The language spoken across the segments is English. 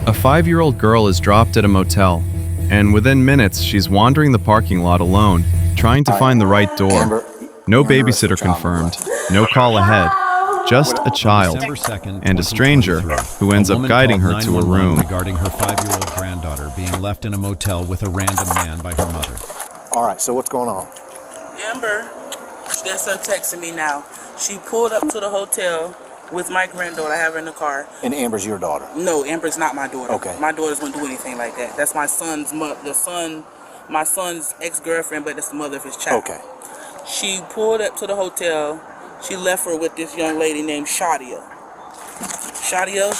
A 5-year-old girl is dropped at a motel, and within minutes she's wandering the parking lot alone, trying to find the right door. No babysitter confirmed, no call ahead, just a child, and a stranger who ends up guiding her to a room. Regarding her 5-year-old granddaughter being left in a motel with a random man by her mother. All right, so what's going on? Amber, that's her texting me now. She pulled up to the hotel with my granddaughter. I have her in the car. And Amber's your daughter? No, Amber's not my daughter. Okay. My daughters wouldn't do anything like that. That's my son's my son's ex-girlfriend, but that's the mother of his child. Okay. She pulled up to the hotel. She left her with this young lady named Shadia. Shadia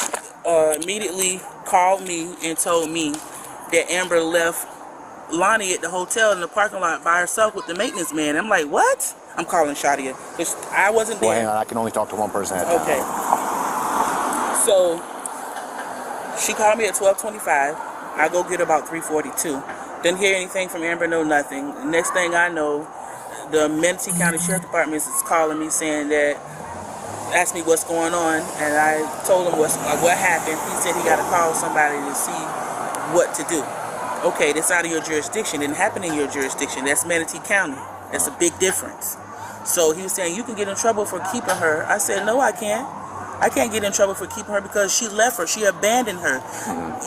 immediately called me and told me that Amber left Lonnie at the hotel in the parking lot by herself with the maintenance man. I'm like, what? I'm calling Shadia, because I wasn't there. Well, hang on, I can only talk to one person at a time. Okay. So, she called me at 12:25. I go get her about 3:42. Didn't hear anything from Amber, no nothing. The next thing I know, the Manatee County Sheriff Department is calling me saying that, asked me what's going on, and I told him what happened. He said he got to call somebody to see what to do. Okay, that's out of your jurisdiction. It didn't happen in your jurisdiction. That's Manatee County. That's a big difference. So he was saying, you can get in trouble for keeping her. I said, no, I can't. I can't get in trouble for keeping her because she left her. She abandoned her.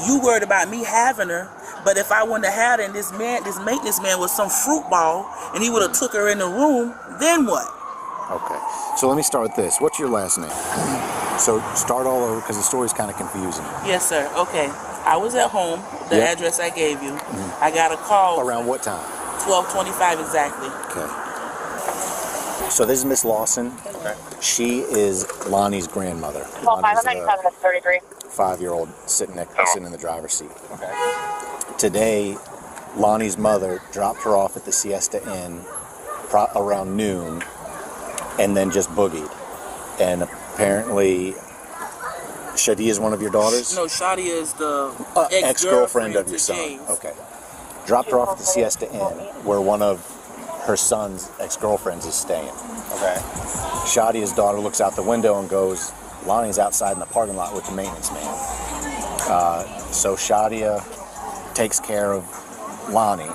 You worried about me having her, but if I wouldn't have had her and this maintenance man was some fruit ball and he would have took her in the room, then what? Okay. So let me start with this. What's your last name? So start all over because the story's kind of confusing. Yes, sir. Okay. I was at home, the address I gave you. I got a call. Around what time? 12:25 exactly. Okay. So this is Miss Lawson. Okay. She is Lonnie's grandmother. Well, 597 5-year-old sitting in the driver's seat. Okay. Today, Lonnie's mother dropped her off at the Siesta Inn around noon and then just boogied. And apparently, Shadia is one of your daughters? No, Shadia is the ex-girlfriend of your son. James. Okay. Dropped her off at the Siesta Inn where one of her son's ex-girlfriends is staying. Okay. Shadia's daughter looks out the window and goes, Lonnie's outside in the parking lot with the maintenance man. So Shadia takes care of Lonnie,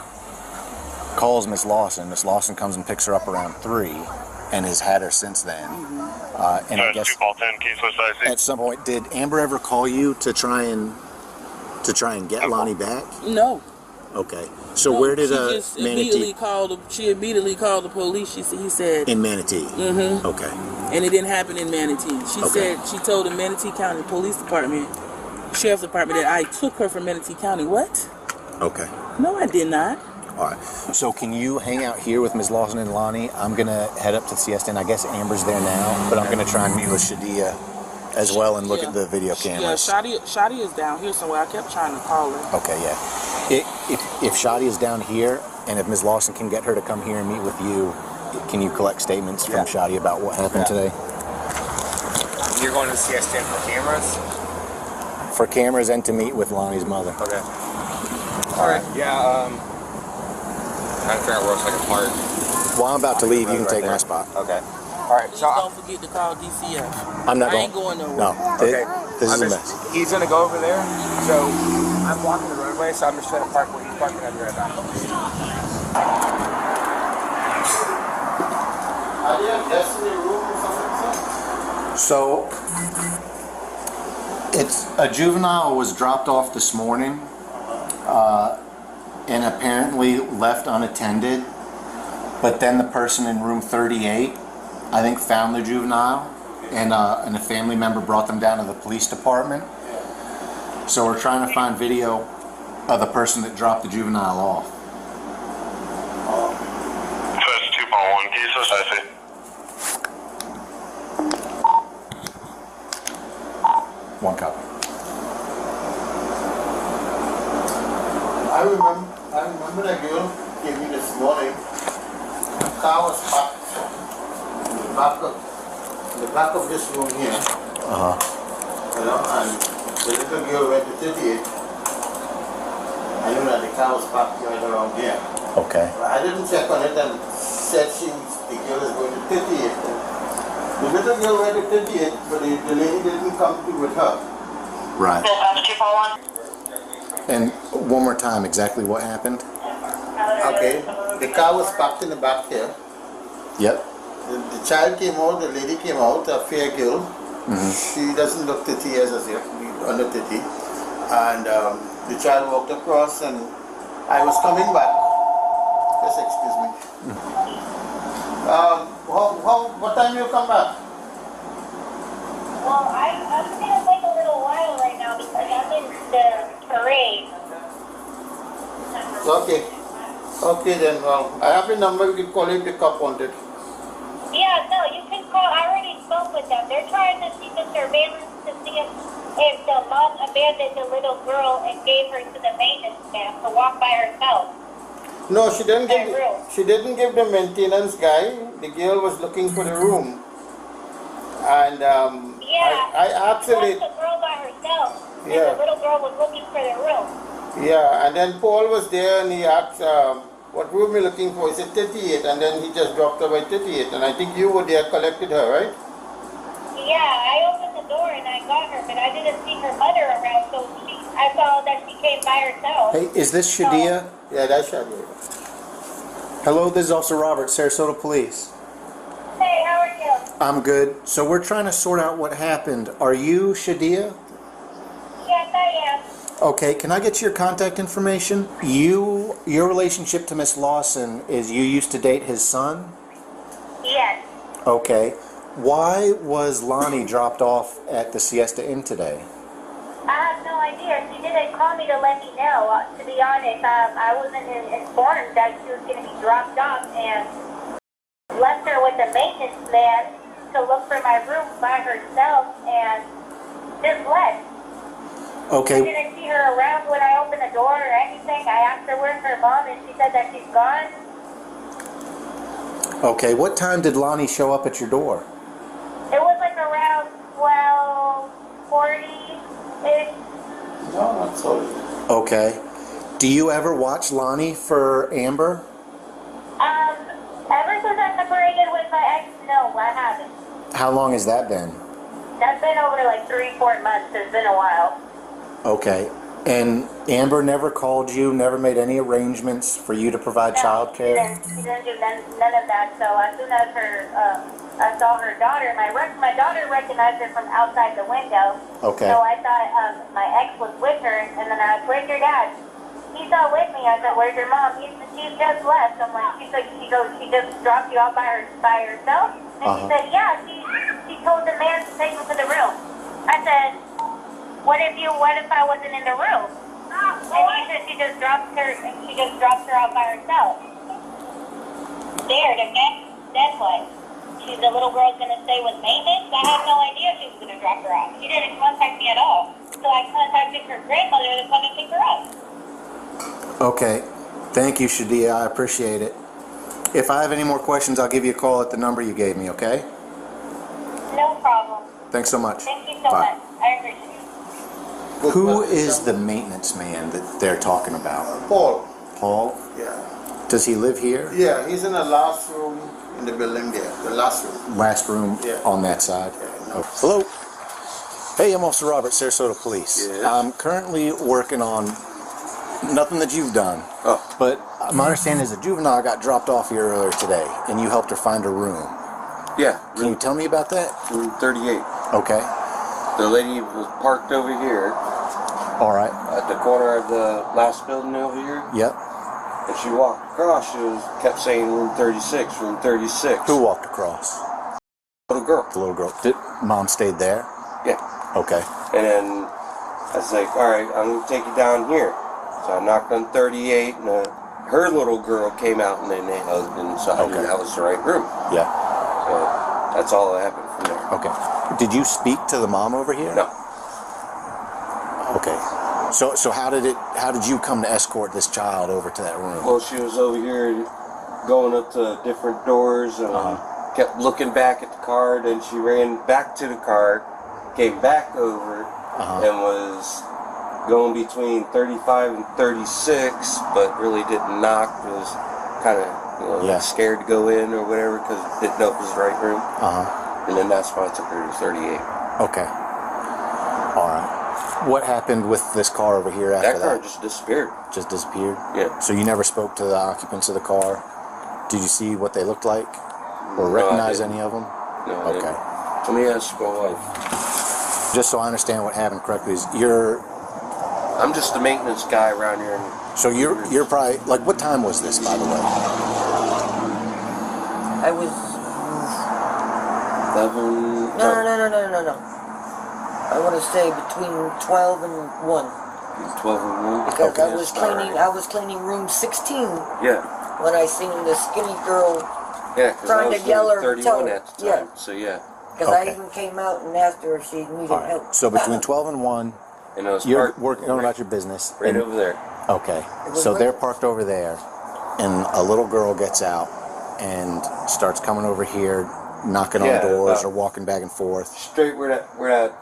calls Miss Lawson. Miss Lawson comes and picks her up around 3 and has had her since then. And I guess at some point, did Amber ever call you to try and get Lonnie back? No. Okay. So No, where did she immediately called the police. He said in Manatee? Mm-hmm. Okay. And it didn't happen in Manatee. She said she told the Manatee County Police Department, Sheriff's Department, that I took her from Manatee County. What? Okay. No, I did not. All right. So can you hang out here with Ms. Lawson and Lonnie? I'm gonna head up to the Siesta, and I guess Amber's there now, but I'm gonna try and meet with Shadia as well and look at the video cameras. Yeah, Shadia is down here somewhere. I kept trying to call her. Okay, yeah. If Shadia is down here, and if Ms. Lawson can get her to come here and meet with you, can you collect statements from Shadia about what happened today? You're going to Siesta Inn for cameras? For cameras and to meet with Lonnie's mother. Okay. All right. Yeah. Trying to figure out where else I can park. While I'm about to leave, you can take my spot. Okay. All right. Please So don't forget to call DCF. I'm not I ain't going nowhere. No. Okay. This is a mess. He's gonna go over there. So I'm blocking the roadway, so I'm just trying to park where he's parking. I'll be right back. So, it's a juvenile was dropped off this morning and apparently left unattended, but then the person in room 38, I think, found the juvenile, and a family member brought them down to the police department. So we're trying to find video of the person that dropped the juvenile off. First 2.1, Jesus, I see. One copy. I remember that girl came in this morning. The car was parked in the back of this room here. You know, and the little girl went to 38. I knew that the car was parked right around here. Okay. But I didn't check on it and said the girl is going to 38. The little girl went to 38, but the lady didn't come to with her. Right. Dispatch 241. And one more time, exactly what happened? Okay, the car was parked in the back here. Yep. The child came out, the lady came out, a fair girl. She doesn't look 30 years as yet, under 30. And the child walked across and I was coming back. Just excuse me. What time you come back? Well, I'm gonna wait a little while right now because I'm in the parade. Okay. Okay then, well, I have the number, you can call if the cop wanted. Yeah, no, you can call. I already spoke with them. They're trying to see the surveillance to see if the mom abandoned the little girl and gave her to the maintenance man to walk by herself. No, she didn't That give. room. She didn't give the maintenance guy. The girl was looking for the room, and Yeah, I actually, left the girl by herself, and Yeah. the little girl was looking for the room. yeah. And then Paul was there, and he asked, "What room you looking for?" He said 38, and then he just dropped her by 38. And I think you were there, collected her, right? Yeah, I opened the door and I got her, but I didn't see her mother around, so I saw that she came by herself. Hey, is this Shadia? Yeah, that's Shadia. Hello, this is Officer Robert, Sarasota Police. Hey, how are you? I'm good. So we're trying to sort out what happened. Are you Shadia? Yes, I am. Okay, can I get your contact information? Your relationship to Miss Lawson is you used to date his son? Yes. Okay. Why was Lonnie dropped off at the Siesta Inn today? I have no idea. She didn't call me to let me know. To be honest, I wasn't informed that she was going to be dropped off and left her with the maintenance man to look for my room by herself and just left. I Okay. didn't see her around when I opened the door or anything. I asked her where's her mom and she said that she's gone. Okay, what time did Lonnie show up at your door? It was like around 12:40-ish. No, not sorry. Okay. Do you ever watch Lonnie for Amber? Ever since I separated with my ex, no, I haven't. How long has that been? That's been over like 3-4 months. It's been a while. Okay. And Amber never called you, never made any arrangements for you to provide child care? She didn't do none of that. So as soon as I saw her daughter, my daughter recognized her from outside the window. Okay. So I thought my ex was with her, and then I asked, "Where's your dad?" He's not with me. I said, "Where's your mom?" She's just left. I'm like, she just dropped you off by herself? And she said, "Yeah, she told the man to take me to the room." I said, What if I wasn't in the room? And he said she just dropped her off by herself. Scared, okay? That's what. The little girl's gonna stay with maintenance? I had no idea she was gonna drop her off. She didn't contact me at all. So I contacted her grandmother to come and pick her up. Okay. Thank you, Shadia. I appreciate it. If I have any more questions, I'll give you a call at the number you gave me, okay? No problem. Thanks so much. Thank you so Bye. much. I appreciate it. Who is the maintenance man that they're talking about? Paul. Paul? Yeah. Does he live here? Yeah, he's in the last room in the building there. The last room. Last room Yeah. on that side? Yeah, no. Oh. Hello? Hey, I'm Officer Robert, Sarasota Police. Yes. I'm currently working on nothing that you've done. Oh. But my understanding is a juvenile got dropped off here earlier today, and you helped her find a room. Yeah, Can you tell me about that? room 38. Okay. The lady was parked over here All right. at the corner of the last building over here. Yep. And she walked across, kept saying room 36, room 36. Who walked across? Little girl. The little girl. Did Mom stayed there? Yeah. Okay. And then I was like, all right, I'm going to take you down here. So I knocked on 38, and her little girl came out, and then they hugged, and so I knew that was the right room. Yeah. So that's all that happened from there. Okay. Did you speak to the mom over here? No. Okay. So how did you come to escort this child over to that room? Well, she was over here going up to different doors and kept looking back at the car. Then she ran back to the car, came back over, and was going between 35 and 36, but really didn't knock. Was kind of scared to go in or whatever because didn't know if it was the right room. And then that's why I took her to 38. Okay. All right. What happened with this car over here after That car just disappeared. Just disappeared? Yeah. So you never spoke to the occupants of the car? Did you see what they looked like? Or No, recognize I didn't. any of them? No, I Okay. didn't. Let me ask my wife. Just so I understand what happened correctly, is I'm just the maintenance guy around here. so you're probably, like, what time was this, by the way? I was 11. no. I want to say between 12 and 1 12 and 1. because Okay, I was that's cleaning. alright. I was cleaning room 16 Yeah. when I seen the skinny girl. Yeah, because I Trying was to yell her, 31 tell her. at the time. Yeah. So yeah. Because Okay. I even came out and asked her if she needed All right. help. So between 12 and 1, And I was you're parked working on right, about your business. right and- over there. Okay. It was So right- they're parked over there, and a little girl gets out and starts coming over here, knocking on Yeah, doors or walking back and forth. Straight where that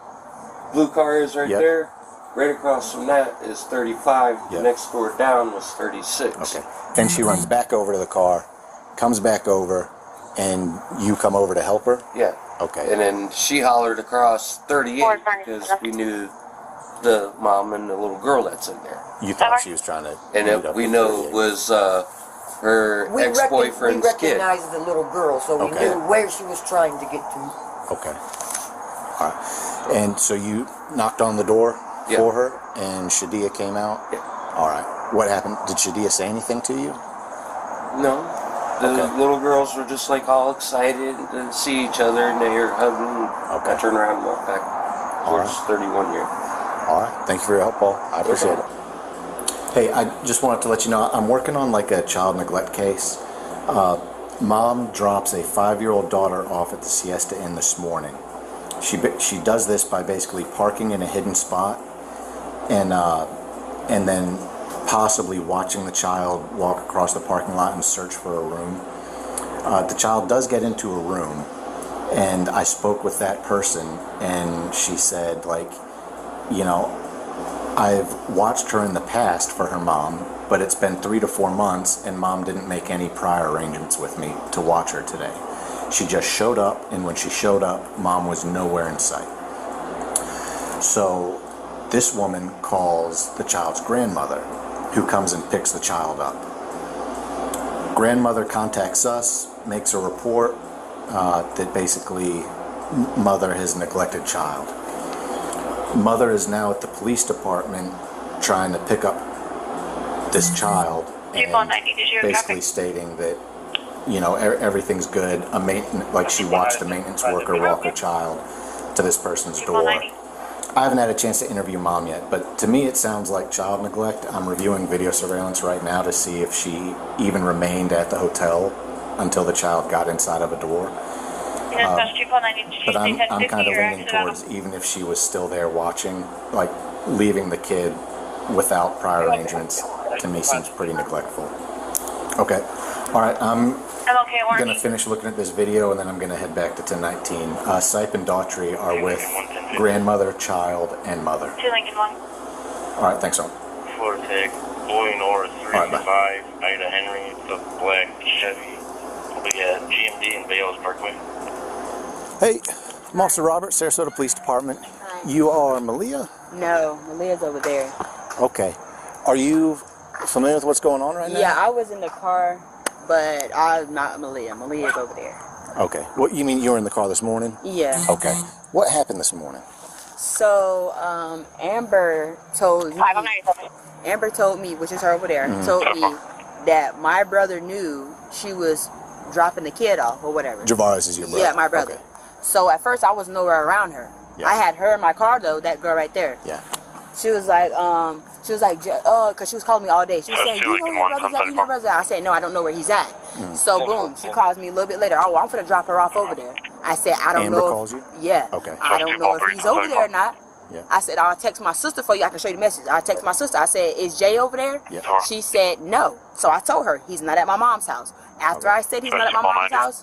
blue car is right Yep. there. Right across from that is 35. Yep. The next door down was 36. Okay. Then she runs back over to the car, comes back over, and you come over to help her? Yeah. Okay. And then she hollered across 38 because we knew the mom and the little girl that's in there. You thought she was trying to... And meet it, up we with know 38. it was her We ex-boyfriend's kid. recognized the little girl, so we Okay. knew where she was trying to get to. Okay. All right. And so you knocked on the door Yeah. for her, and Shadia came out? Yeah. All right. What happened? Did Shadia say anything to you? No. The Okay. little girls were just like all excited to see each other and they were hugging. Okay. I turned around and walked back towards Alright. 31 here. All right. Thank you for your help, Paul. I appreciate it. Hey, I just wanted to let you know, I'm working on like a child neglect case. Mom drops a 5-year-old daughter off at the Siesta Inn this morning. She does this by basically parking in a hidden spot and then possibly watching the child walk across the parking lot and search for a room. The child does get into a room, and I spoke with that person, and she said, like, you know, I've watched her in the past for her mom, but it's been 3 to 4 months, and mom didn't make any prior arrangements with me to watch her today. She just showed up, and when she showed up, mom was nowhere in sight. So this woman calls the child's grandmother, who comes and picks the child up. Grandmother contacts us, makes a report that basically mother has neglected child. Mother is now at the police department trying to pick up this child and basically stating that, you know, everything's good. Like she watched a maintenance worker walk a child to this person's door. I haven't had a chance to interview mom yet, but to me it sounds like child neglect. I'm reviewing video surveillance right now to see if she even remained at the hotel until the child got inside of a door. But I'm kind of leaning towards even if she was still there watching, like leaving the kid without prior arrangements, to me seems pretty neglectful. Okay. All right. I'm going to finish looking at this video and then I'm going to head back to 1019. Sipe and Daughtry are with grandmother, child, and mother. 2 Lincoln 1. All right. Thanks, on. Florida Tech, Boy North, 385, Ida Henry, the black Chevy. We got GMD and Bales Parkway. Hey, I'm Officer Robert, Sarasota Police Department. You are Malia? No, Malia's over there. Okay. Are you familiar with what's going on right now? Yeah, I was in the car, but I'm not Malia. Malia's over there. Okay. What, you mean you were in the car this morning? Yeah. Okay. What happened this morning? So, Amber told me, which is her over there, told me that my brother knew she was dropping the kid off or whatever. Javaris is your brother? Yeah, my brother. Okay. So at first I was nowhere around her. Yeah. I had her in my car though, that girl right there. Yeah. She was like, cause she was calling me all day. She was saying, you know where your brother's at? You know where your brother's at? I said, no, I don't know where he's at. So boom, she calls me a little bit later. Oh, I'm gonna drop her off over there. I said, I don't Amber know. calls you? Yeah. Okay. I don't know if he's over there or not. Yeah. I said, I'll text my sister for you. I can show you the message. I text my sister. I said, is Jay over there? Yeah. She said, no. So I told her, he's not at my mom's house. After I said he's not at my mom's house,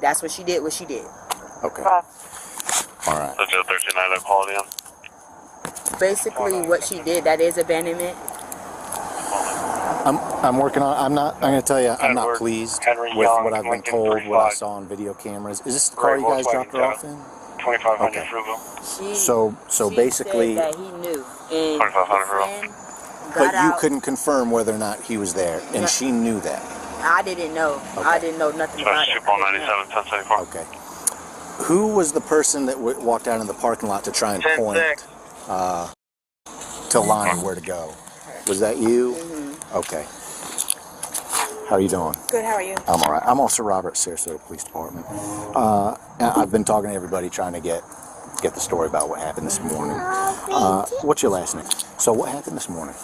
that's what she did, Okay. All right. So 213 I called in. Basically, what she did, that is abandonment. I'm working on. I'm going to tell you, I'm not pleased Henry with Young, what I've been Lincoln told, what I 35. saw on video cameras. Is this the car you guys dropped her off in? 2500 Okay. Frugal. So she basically, said that he knew, and 2500 the friend but got you out. couldn't confirm whether or not he was there, and No. she knew that. I didn't know. Okay. I didn't know nothing about Special it. Super I didn't know. 97, 1074. Okay. Who was the person that walked out in the parking lot to try and point to Lonnie where to go? Was that you? Mm-hmm. Okay. How are you doing? Good, how are you? I'm all right. I'm Officer Robert, Sarasota Police Department. I've been talking to everybody trying to get the story about what happened this morning. What's your last name? So what happened this morning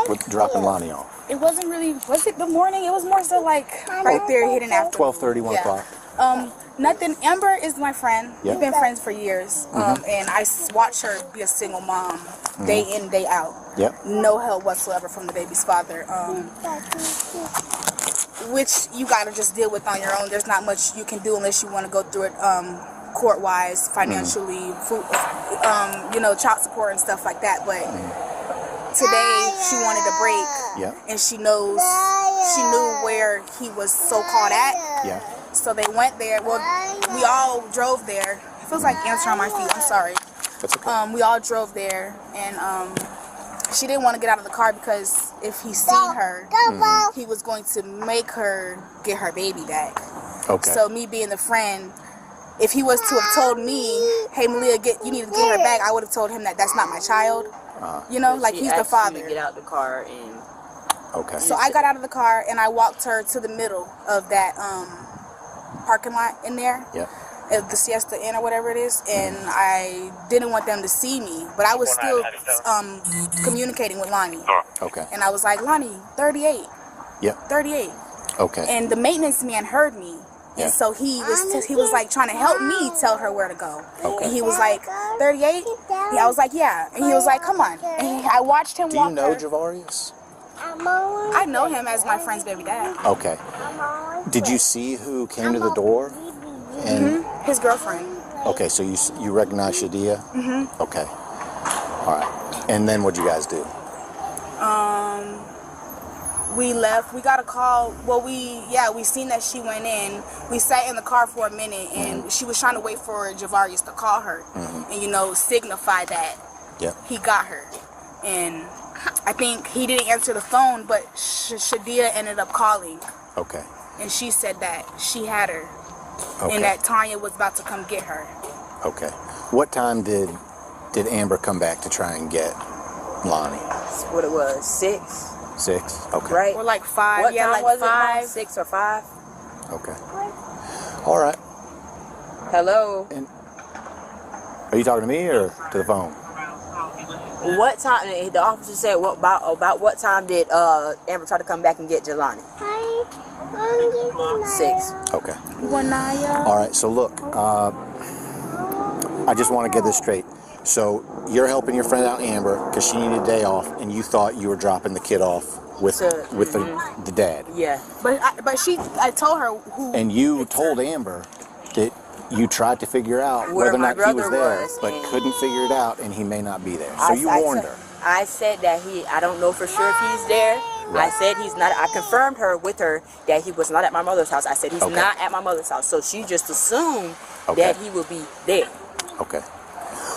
with dropping Lonnie off? It wasn't really, was it the morning? It was more so like right there hidden after. 12:30, 1 o'clock? Nothing. Amber is my friend. Yeah. We've been friends for years. And I watch her be a single mom day in, day out. Yep. No help whatsoever from the baby's father. Which you gotta just deal with on your own. There's not much you can do unless you want to go through it court-wise, financially, food, child support and stuff like that. But today she wanted a break, and she knew where he was so-called at. Yeah. So they went there. Well, we all drove there. It feels like ants are on my feet. I'm sorry. That's okay. We all drove there, and she didn't want to get out of the car because if he seen her, he was going to make her get her baby back. Okay. So me being the friend, if he was to have told me, "Hey, Malia, you need to get her back," I would have told him that that's not my child. Like She he's the asked me father. to get out the car, and Okay. So I got out of the car and I walked her to the middle of that parking lot in there. Yeah. At the Siesta Inn or whatever it is, and I didn't want them to see me, but I was still communicating with Lonnie. Okay. And I was like, Lonnie, 38. Yeah. 38. Okay. And the maintenance man heard me. Yeah. And so he was like trying to help me tell her where to go. Okay. And he was like, 38? Yeah, I was like, yeah. And he was like, come on. And I watched him Do walk you know her. Javarius? I know him as my friend's baby dad. Okay. Did you see who came to the door? And His girlfriend. okay, so you recognize Shadia? Mm-hmm. Okay. All right. And then what'd you guys do? We left. We got a call. Well, we seen that she went in. We sat in the car for a minute, and she was trying to wait for Javarius to call her, and signify that he got her. And I think he didn't answer the phone, but Shadia ended up calling. Okay. And she said that she had her, Okay. and that Tanya was about to come get her. Okay. What time did Amber come back to try and get Lonnie? that's what it was, 6, 6? Okay. right? Or like 5. What yeah, time like was 5. it? 6 or 5? Okay. All right. Hello. And are you talking to me or to the phone? What time? The officer said about what time did Amber try to come back and get Jelani? 6. Okay. Wanaya. All right. So look, I just want to get this straight. So you're helping your friend out, Amber, because she needed a day off, and you thought you were dropping the kid off with the dad. Yeah. But I told her who. And you told Amber that you tried to figure out Where whether or my not he was brother there, was, but and- couldn't figure it out, and he may not be there. So you warned her. I said that I don't know for sure if he's there. Right. I said he's not. I confirmed with her that he was not at my mother's house. I said he's Okay. not at my mother's house. So she just assumed Okay. that he would be there. Okay.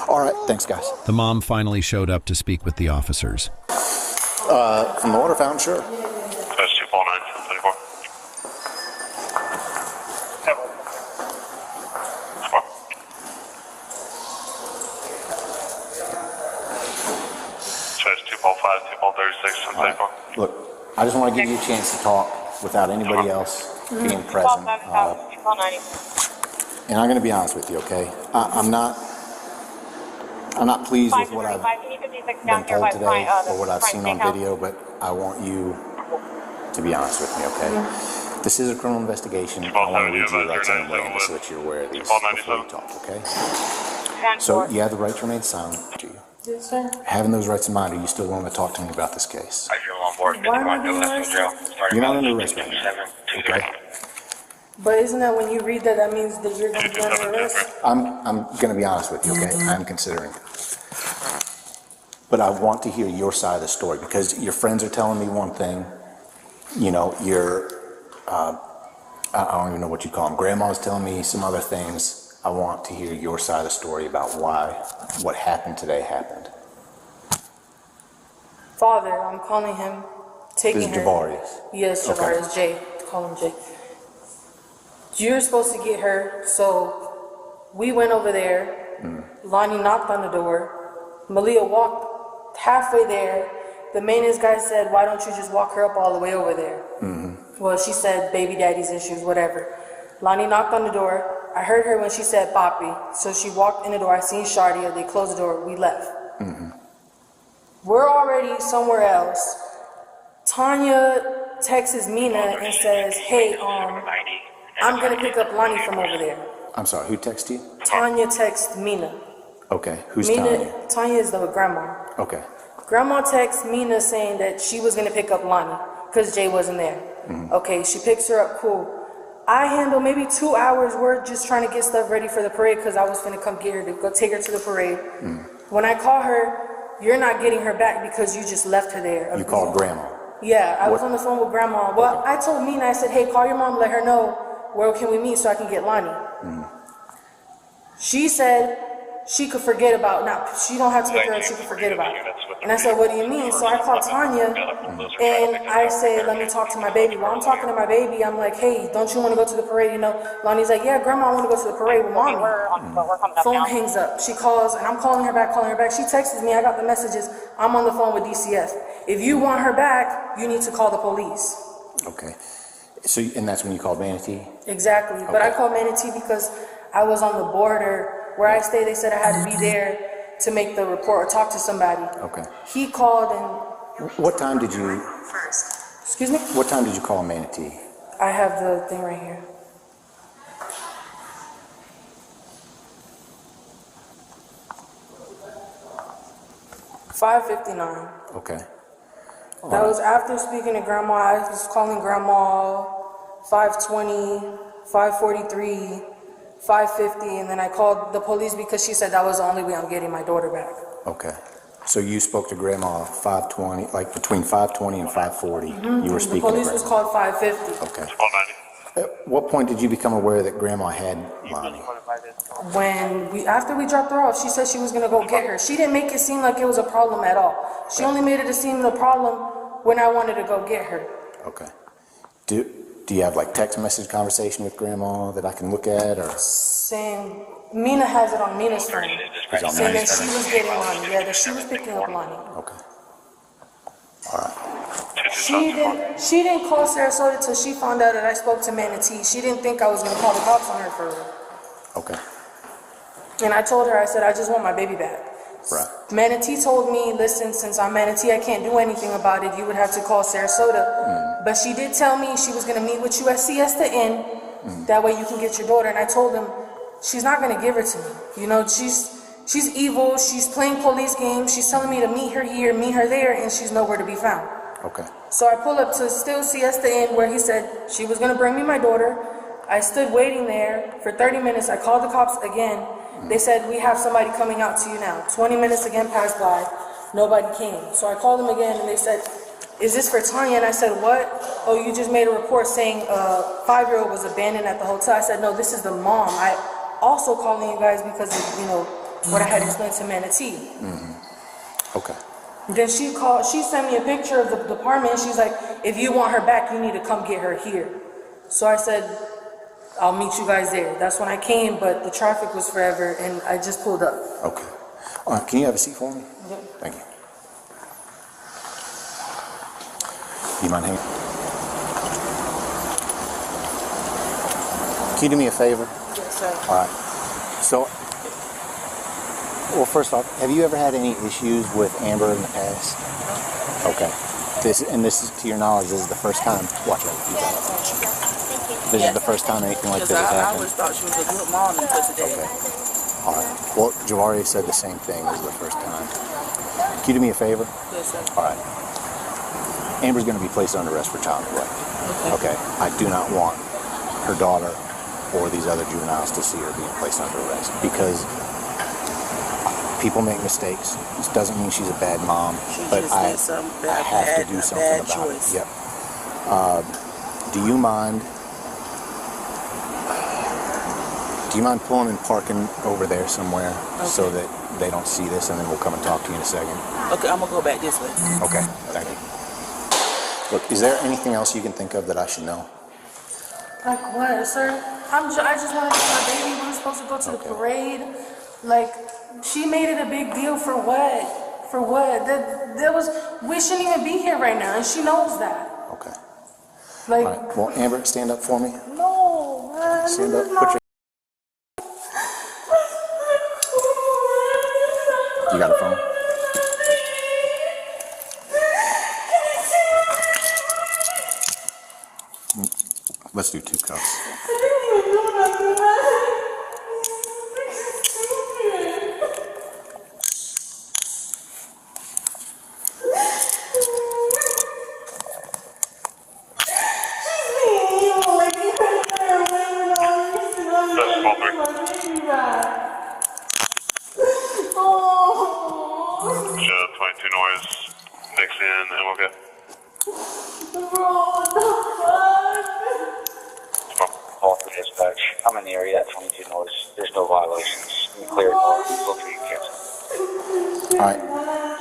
All right. Thanks, guys. The mom finally showed up to speak with the officers. From the water fountain, sure. That's 249, 1034. That's 245, 236, 1034. Look, I just want to give you a chance to talk without anybody else being present. And I'm going to be honest with you, okay? I'm not pleased with what I've been told today or what I've seen on video, but I want you to be honest with me, okay? This is a criminal investigation. I want to read you the rights and waivers so that you're aware of these before you talk, okay? So you have the right to remain silent, do you? Yes, sir. Having those rights in mind, are you still willing to talk to me about this case? I feel on board. You're not under arrest right now, okay? But isn't that when you read that means that you're going to be under arrest? I'm going to be honest with you, okay? I'm considering it. But I want to hear your side of the story because your friends are telling me one thing. I don't even know what you call them. Grandma's telling me some other things. I want to hear your side of the story about why what happened today happened. Father, I'm calling him, taking This is her. Javarius. Yes, Okay. Javarius, Jay. Call him Jay. You're supposed to get her, so we went over there. Lonnie knocked on the door. Malia walked halfway there. The maintenance guy said, why don't you just walk her up all the way over there? Well, she said, baby daddy's issues, whatever. Lonnie knocked on the door. I heard her when she said, Papi. So she walked in the door. I seen Shardia. They closed the door. We left. We're already somewhere else. Tanya texts Mina and says, hey, I'm going to pick up Lonnie from over there. I'm sorry, who texted you? Tanya texts Mina. Okay, who's Tanya? Tanya is the grandma. Okay. Grandma texts Mina saying that she was going to pick up Lonnie because Jay wasn't there. Okay, she picks her up, cool. I handle maybe 2 hours. We're just trying to get stuff ready for the parade because I was going to come get her to go take her to the parade. When I call her, you're not getting her back because you just left her there. You called Grandma? Yeah, I was on the phone with Grandma. Well, I told Mina, I said, hey, call your mom, let her know where can we meet so I can get Lonnie. She said she could forget about, she don't have to pick her up, she could forget about it. And I said, what do you mean? So I called Tanya and I said, let me talk to my baby. While I'm talking to my baby, I'm like, hey, don't you want to go to the parade? You know, Lonnie's like, yeah, Grandma, I want to go to the parade with Mommy. Phone hangs up. She calls and I'm calling her back. She texts me, I got the messages. I'm on the phone with DCF. If you want her back, you need to call the police. Okay. So, and that's when you called Manatee? Exactly. Okay. But I called Manatee because I was on the border. Where I stay, they said I had to be there to make the report or talk to somebody. Okay. He called and... What time did you... Excuse me? What time did you call Manatee? I have the thing right here. $5:59. Okay. That was after speaking to Grandma. I was calling Grandma 5:20, 5:43, 5:50, and then I called the police because she said that was the only way I'm getting my daughter back. Okay. So you spoke to Grandma 5:20, like between 5:20 and 5:40. You were speaking to The police was called 5:50. Okay. At what point did you become aware that Grandma had Lonnie? After we dropped her off, she said she was gonna go get her. She didn't make it seem like it was a problem at all. She only made it seem the problem when I wanted to go get her. Okay. Do you have like text message conversation with Grandma that I can look at, or? Saying, Mina has it on Mina's phone. Saying that she was getting Lonnie. Yeah, that she was picking up Lonnie. Okay. All right. She didn't call Sarasota till she found out that I spoke to Manatee. She didn't think I was gonna call the cops on her for her. Okay. And I told her, I said, I just want my baby back. Right. Manatee told me, listen, since I'm Manatee, I can't do anything about it. You would have to call Sarasota. But she did tell me she was going to meet with you at Siesta Inn. That way you can get your daughter. And I told him, she's not going to give her to me. You know, she's evil. She's playing police games. She's telling me to meet her here, meet her there, and she's nowhere to be found. Okay. So I pull up to still Siesta Inn where he said she was going to bring me my daughter. I stood waiting there for 30 minutes. I called the cops again. They said, we have somebody coming out to you now. 20 minutes again passed by. Nobody came. So I called them again and they said, is this for Tanya? And I said, what? Oh, you just made a report saying a 5-year-old was abandoned at the hotel. I said, no, this is the mom. I also calling you guys because of, you know, what I had explained to Manatee. Okay. Then she sent me a picture of the department. She's like, if you want her back, you need to come get her here. So I said, I'll meet you guys there. That's when I came, but the traffic was forever, and I just pulled up. Okay. All right, can you have a seat for me? Yep. Thank you. Do you mind hanging? Can you do me a favor? Yes, sir. All right. So, well, first off, have you ever had any issues with Amber in the past? Okay. This is, to your knowledge, this is the first time. Watch it. This is the first time anything like this has happened. I always thought she was a good mom until today. Okay. All right. Well, Javari said the same thing. This is the first time. Can you do me a favor? Yes, sir. All right. Amber's going to be placed under arrest for child neglect. Okay. I do not want her daughter or these other juveniles to see her being placed under arrest because people make mistakes. This doesn't mean she's a bad mom, but I have to do something about it. Yep. Do you mind Do you mind pulling and parking over there somewhere so that they don't see this, and then we'll come and talk to you in a second? Okay, I'm gonna go back this way. Okay, thank you. Look, is there anything else you can think of that I should know? Like what, sir? I just want to see my baby. We were supposed to go to the parade. Like, she made it a big deal for what? For what? We shouldn't even be here right now, and she knows that. Okay. Like, all right. Well, Amber, stand up for me. No, man. Stand up. Put your. You got a phone? Let's do 2 cups. Show 22 noise. Mix in and we'll get. Call for dispatch. I'm in the area at 22 noise. There's no violations. We cleared all. Look for you kids. All right,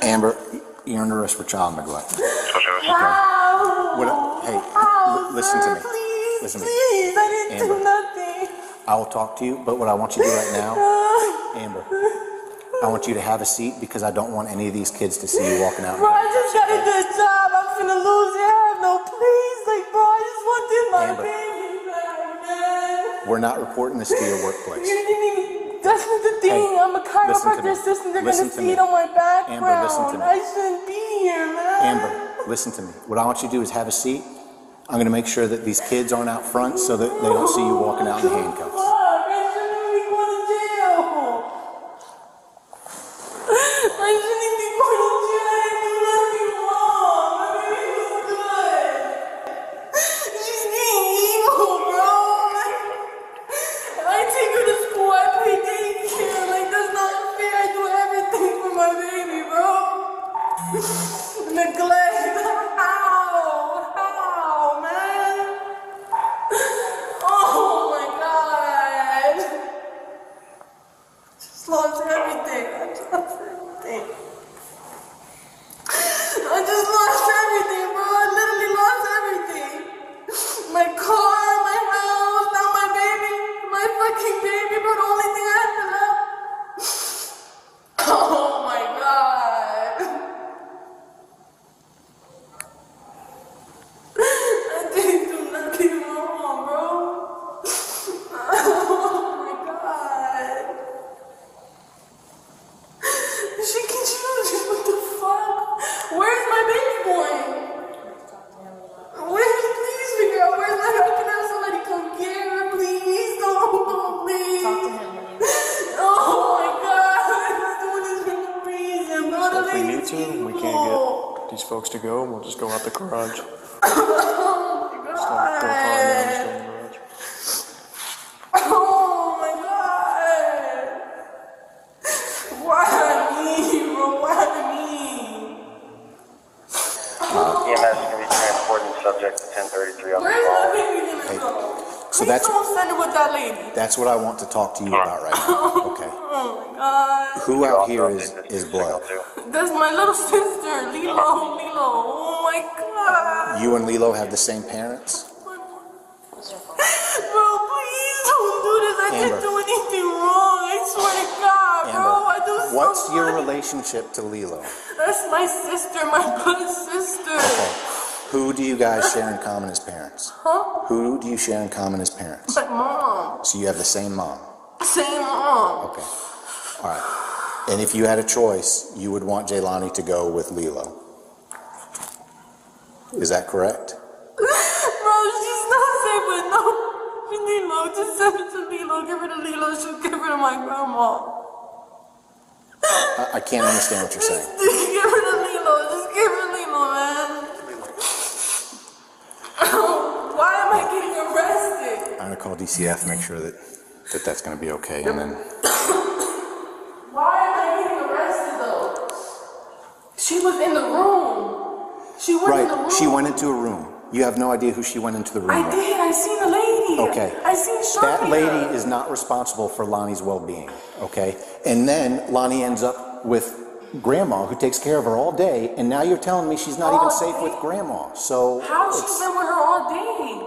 Amber, you're under arrest for child neglect. Okay. Hey, listen to me. Listen to me. Please, I didn't Amber, do nothing. I will talk to you, but what I want you to do right now, Amber, I want you to have a seat because I don't want any of these kids to see you walking out. Bro, I just got a good job. I'm finna lose it. I have no please. Like, bro, I just wanted my Amber, baby back, man. we're not reporting this to your workplace. That's the thing. Hey, I'm a chiropractor assistant. They're gonna see it on my background. Amber, listen to me. I shouldn't be here, man. Amber, listen to me. What I want you to do is have a seat. I'm going to make sure that these kids aren't out front so that they don't see you walking out in handcuffs. Fuck, I shouldn't be going to jail. I shouldn't be going to jail. I didn't do nothing wrong. My baby was good. She's being evil, bro. I take her to school. I pay daycare. Like, that's not fair. I do everything for my baby, bro. Neglect. How, man? Oh my God. Just lost everything. I just lost everything. I just lost everything, bro. I literally lost everything. My car, my house, now my baby, my fucking baby, bro. The only thing I have left. Oh my God. I didn't do nothing wrong, bro. Oh my God. She can choose. What the fuck? Where's my baby going? Please figure out where's my. Can I have somebody come get her, please? Don't, please. Oh my God. I'm doing this for no reason, bro. So if we need to, and we can't get these folks to go, we'll just go out the garage. Oh my God. Just don't call them, just go in the garage. Oh my God. Why me, bro? Why me? EMS can be transporting subject to 1033 on the Where's call. my baby gonna go? So that's Don't send it with that lady. that's what I want to talk to you about right now. Okay. Oh my God. Who out here is blood? That's my little sister, Lilo. Oh my God. You and Lilo have the same parents? Bro, please don't do this. I Amber. didn't do anything wrong. I swear to God, bro. I do so What's your much. relationship to Lilo? That's my sister, my blood sister. Okay. Who do you guys share in common as parents? Huh? Who do you share in common as parents? My mom. So you have the same mom? Same mom. Okay. All right. And if you had a choice, you would want Jaylani to go with Lilo. Is that correct? Bro, she's not safe with no. Lilo, just send it to Lilo. Give her to Lilo. She'll give her to my grandma. I can't understand what you're saying. Just give her to Lilo. Just give her Lilo, man. Why am I getting arrested? I'm going to call DCF, make sure that that's going to be okay, and then... Why am I getting arrested, though? She was in the room. She went in the room. Right, she went into a room. You have no idea who she went into the room I with? did. I seen the lady. Okay. I seen Shadia. That lady is not responsible for Lonnie's well-being, okay? And then Lonnie ends up with Grandma, who takes care of her all day, and now you're telling me she's not even safe with Grandma. So how she's been with her all day?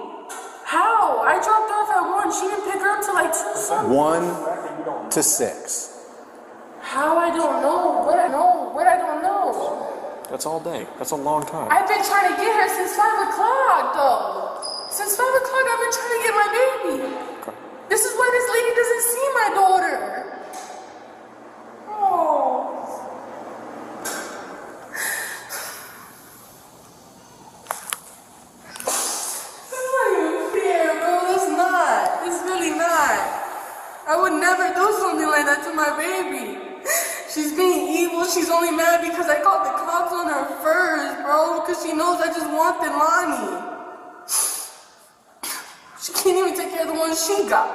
How? I dropped her off at 1. She didn't pick her up till like 2 something. 1 to 6. How? I don't know. What I don't know. That's all day. That's a long time. I've been trying to get her since 5 o'clock, though. Since 5 o'clock, I've been trying to get my baby. Okay. This is why this lady doesn't see my daughter. Oh. That's not even fair, bro. That's not. It's really not. I would never do something like that to my baby. She's being evil. She's only mad because I called the cops on her first, bro. Because she knows I just wanted Lonnie. She can't even take care of the one she got.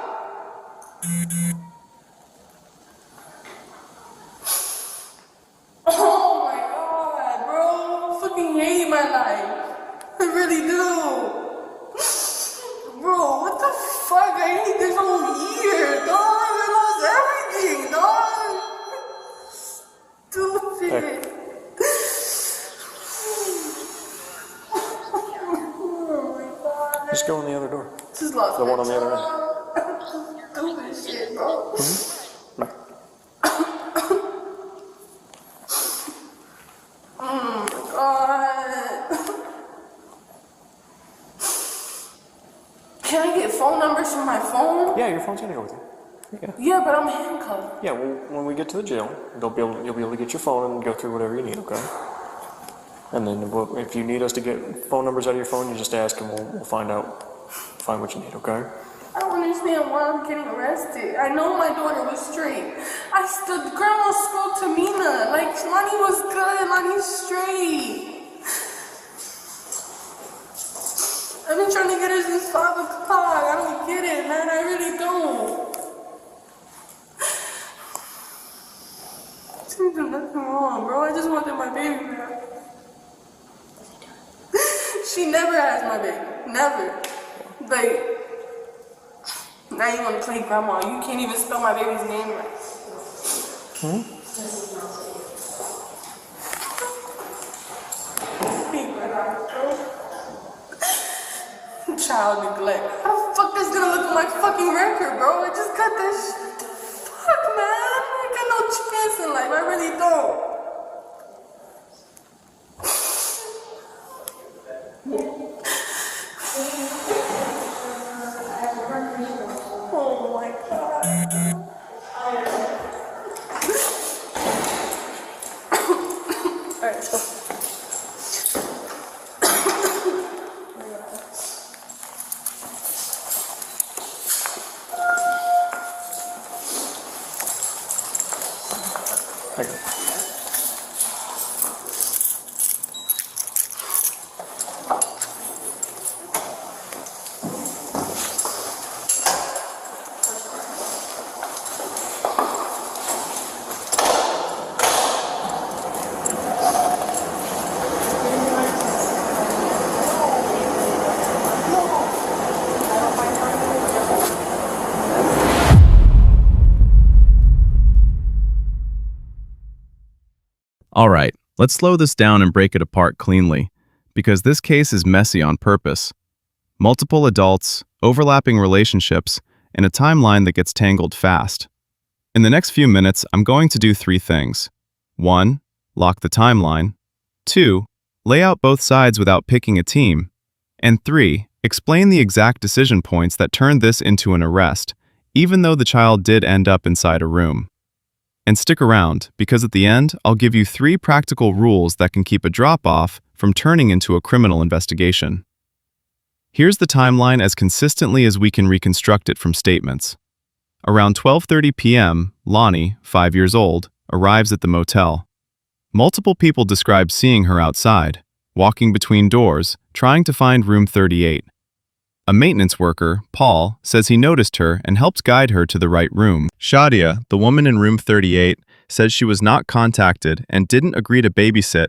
Oh my god, bro. I fucking hate my life. I really do. Bro, what the fuck? I hate this whole year, dog. I lost everything, dog. Stupid. Oh my god. Just go in the other door. Just lost the one on the other end. Stupid shit, bro. Oh my god. Can I get phone numbers from my phone? Yeah, your phone's gonna go with you. Yeah, but I'm handcuffed. Yeah, well, when we get to the jail, you'll be able to get your phone and go through whatever you need, okay? And then if you need us to get phone numbers out of your phone, you just ask and we'll find what you need, okay? I don't understand why I'm getting arrested. I know my daughter was straight. Grandma spoke to Mina. Like, Lonnie was good. Lonnie's straight. I've been trying to get her since 5 o'clock. I don't get it, man. I really don't. She didn't do nothing wrong, bro. I just wanted my baby back. She never has my baby. Never. Like, now you want to play grandma. You can't even spell my baby's name right. Child neglect. How the fuck that's gonna look at my fucking record, bro? I just got that shit. Fuck, man. I got no chance in life. I really don't. Oh my god. Alright, let's go. Alright, let's slow this down and break it apart cleanly, because this case is messy on purpose. Multiple adults, overlapping relationships, and a timeline that gets tangled fast. In the next few minutes, I'm going to do 3 things. 1. Lock the timeline. 2. Lay out both sides without picking a team. And 3. Explain the exact decision points that turned this into an arrest, even though the child did end up inside a room. And stick around, because at the end, I'll give you 3 practical rules that can keep a drop-off from turning into a criminal investigation. Here's the timeline as consistently as we can reconstruct it from statements. Around 12:30 p.m., Lonnie, 5 years old, arrives at the motel. Multiple people describe seeing her outside, walking between doors, trying to find room 38. A maintenance worker, Paul, says he noticed her and helps guide her to the right room. Shadia, the woman in room 38, says she was not contacted and didn't agree to babysit.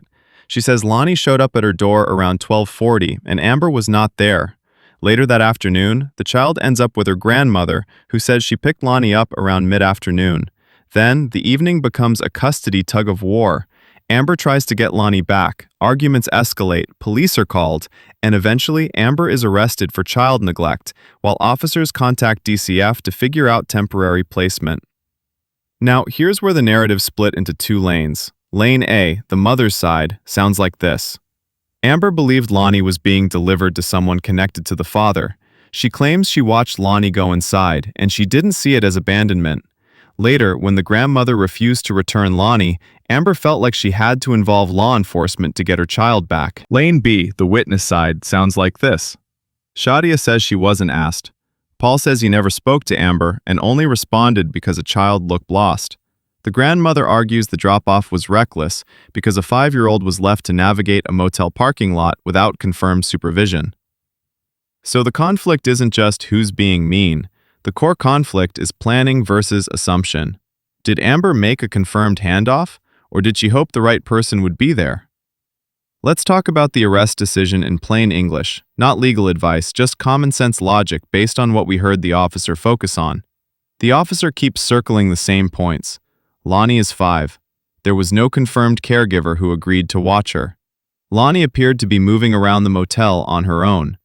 She says Lonnie showed up at her door around 12:40 and Amber was not there. Later that afternoon, the child ends up with her grandmother, who says she picked Lonnie up around mid-afternoon. Then, the evening becomes a custody tug-of-war. Amber tries to get Lonnie back, arguments escalate, police are called, and eventually Amber is arrested for child neglect, while officers contact DCF to figure out temporary placement. Now, here's where the narrative split into two lanes. Lane A, the mother's side, sounds like this. Amber believed Lonnie was being delivered to someone connected to the father. She claims she watched Lonnie go inside, and she didn't see it as abandonment. Later, when the grandmother refused to return Lonnie, Amber felt like she had to involve law enforcement to get her child back. Lane B, the witness side, sounds like this. Shadia says she wasn't asked. Paul says he never spoke to Amber and only responded because a child looked lost. The grandmother argues the drop-off was reckless because a 5-year-old was left to navigate a motel parking lot without confirmed supervision. So the conflict isn't just who's being mean. The core conflict is planning versus assumption. Did Amber make a confirmed handoff, or did she hope the right person would be there? Let's talk about the arrest decision in plain English, not legal advice, just common sense logic based on what we heard the officer focus on. The officer keeps circling the same points. Lonnie is 5. There was no confirmed caregiver who agreed to watch her. Lonnie appeared to be moving around the motel on her own.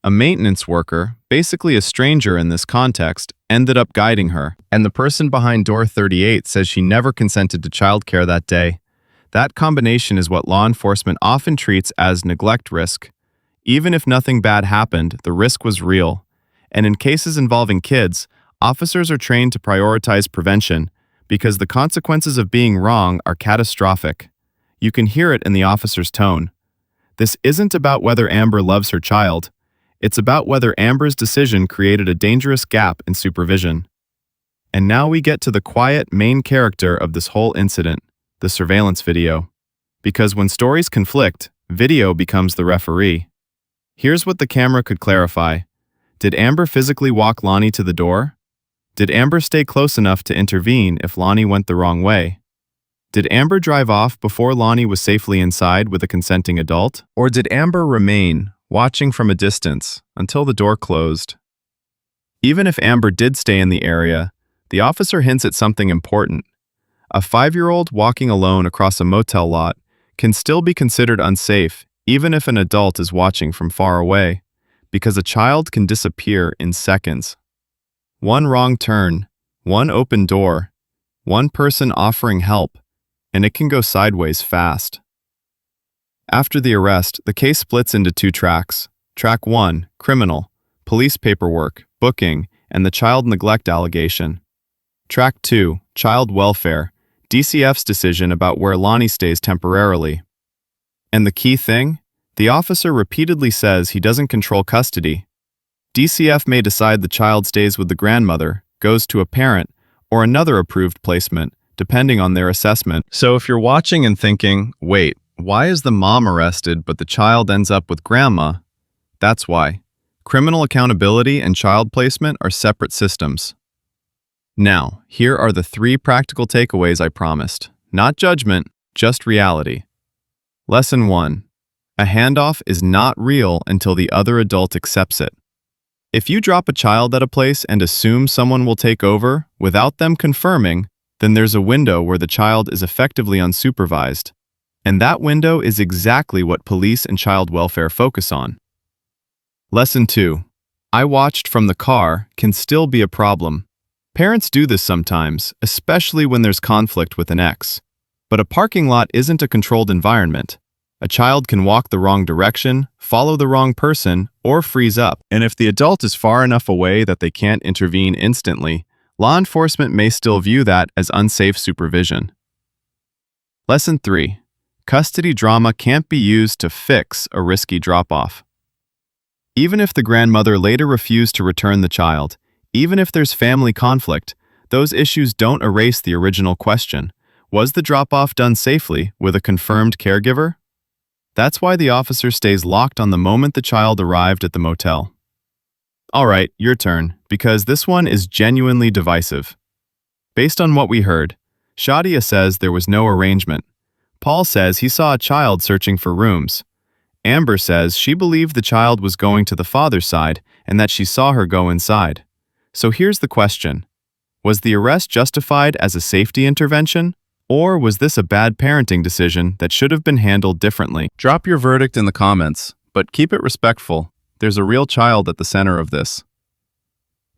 A maintenance worker, basically a stranger in this context, ended up guiding her, and the person behind door 38 says she never consented to childcare that day. That combination is what law enforcement often treats as neglect risk. Even if nothing bad happened, the risk was real. And in cases involving kids, officers are trained to prioritize prevention, because the consequences of being wrong are catastrophic. You can hear it in the officer's tone. This isn't about whether Amber loves her child. It's about whether Amber's decision created a dangerous gap in supervision. And now we get to the quiet main character of this whole incident, the surveillance video. Because when stories conflict, video becomes the referee. Here's what the camera could clarify. Did Amber physically walk Lonnie to the door? Did Amber stay close enough to intervene if Lonnie went the wrong way? Did Amber drive off before Lonnie was safely inside with a consenting adult? Or did Amber remain, watching from a distance, until the door closed? Even if Amber did stay in the area, the officer hints at something important. A 5-year-old walking alone across a motel lot can still be considered unsafe even if an adult is watching from far away, because a child can disappear in seconds. One wrong turn, one open door, one person offering help, and it can go sideways fast. After the arrest, the case splits into 2 tracks. Track 1, criminal, police paperwork, booking, and the child neglect allegation. Track 2, child welfare, DCF's decision about where Lonnie stays temporarily. And the key thing? The officer repeatedly says he doesn't control custody. DCF may decide the child stays with the grandmother, goes to a parent, or another approved placement, depending on their assessment. So if you're watching and thinking, wait, why is the mom arrested but the child ends up with grandma? That's why. Criminal accountability and child placement are separate systems. Now, here are the 3 practical takeaways I promised. Not judgment, just reality. Lesson 1. A handoff is not real until the other adult accepts it. If you drop a child at a place and assume someone will take over without them confirming, then there's a window where the child is effectively unsupervised. And that window is exactly what police and child welfare focus on. Lesson 2. I watched from the car can still be a problem. Parents do this sometimes, especially when there's conflict with an ex. But a parking lot isn't a controlled environment. A child can walk the wrong direction, follow the wrong person, or freeze up. And if the adult is far enough away that they can't intervene instantly, law enforcement may still view that as unsafe supervision. Lesson 3. Custody drama can't be used to fix a risky drop-off. Even if the grandmother later refused to return the child, even if there's family conflict, those issues don't erase the original question. Was the drop-off done safely with a confirmed caregiver? That's why the officer stays locked on the moment the child arrived at the motel. All right, your turn, because this one is genuinely divisive. Based on what we heard, Shadia says there was no arrangement. Paul says he saw a child searching for rooms. Amber says she believed the child was going to the father's side and that she saw her go inside. So here's the question. Was the arrest justified as a safety intervention? Or was this a bad parenting decision that should have been handled differently? Drop your verdict in the comments, but keep it respectful. There's a real child at the center of this.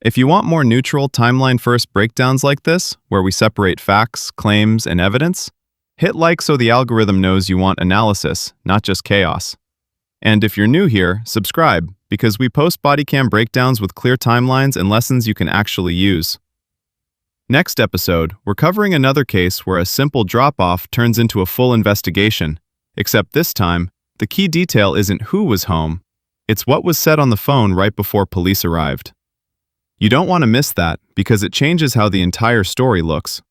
If you want more neutral timeline-first breakdowns like this, where we separate facts, claims, and evidence, hit like so the algorithm knows you want analysis, not just chaos. And if you're new here, subscribe, because we post Bodycam breakdowns with clear timelines and lessons you can actually use. Next episode, we're covering another case where a simple drop-off turns into a full investigation, except this time, the key detail isn't who was home, it's what was said on the phone right before police arrived. You don't want to miss that, because it changes how the entire story looks.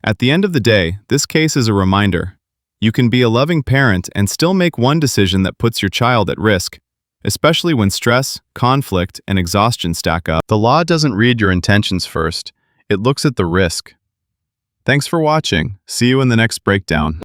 At the end of the day, this case is a reminder. You can be a loving parent and still make one decision that puts your child at risk, especially when stress, conflict, and exhaustion stack up. The law doesn't read your intentions first, it looks at the risk. Thanks for watching. See you in the next breakdown.